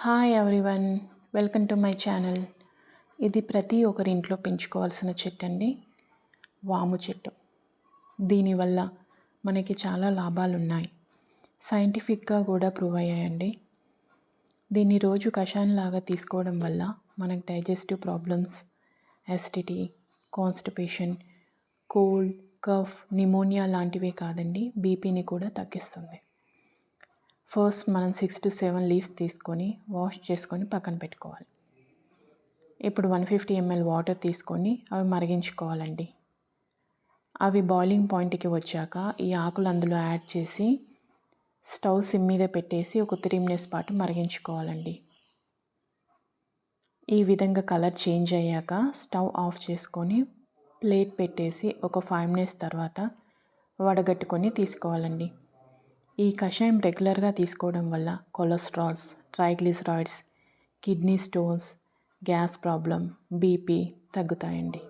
Hi everyone, welcome to my channel. ఇది ప్రతి ఒక్కరి ఇంట్లో పెంచుకోవాల్సిన చెట్టు అండి, వాము చెట్టు. దీనివల్ల మనకి చాలా లాభాలు ఉన్నాయి. సైంటిఫిక్గా కూడా ప్రూవ్ అయ్యాయండి. దీన్ని రోజు కషాయంలాగా తీసుకోవడం వల్ల మనకు digestive problems, acidity, constipation, cold, cough, pneumonia లాంటివే కాదండి, బీపీని కూడా తగ్గిస్తుంది. ఫస్ట్ మనం 6 to 7 లీవ్స్ తీసుకొని వాష్ చేసుకొని పక్కన పెట్టుకోవాలి. ఇప్పుడు 150 ml వాటర్ తీసుకొని అవి మరిగించుకోవాలండి. అవి బాయిలింగ్ పాయింట్కి వచ్చాక ఈ ఆకులు అందులో యాడ్ చేసి స్టవ్ సిమ్ మీద పెట్టేసి ఒక 3 minutes పాటు మరిగించుకోవాలండి. ఈ విధంగా కలర్ చేంజ్ అయ్యాక స్టవ్ ఆఫ్ చేసుకొని ప్లేట్ పెట్టేసి ఒక 5 minutes తర్వాత వడగట్టుకొని తీసుకోవాలండి. ఈ కషాయం రెగ్యులర్గా తీసుకోవడం వల్ల cholesterols, triglycerides, kidney stones, gas problem, BP తగ్గుతాయండి.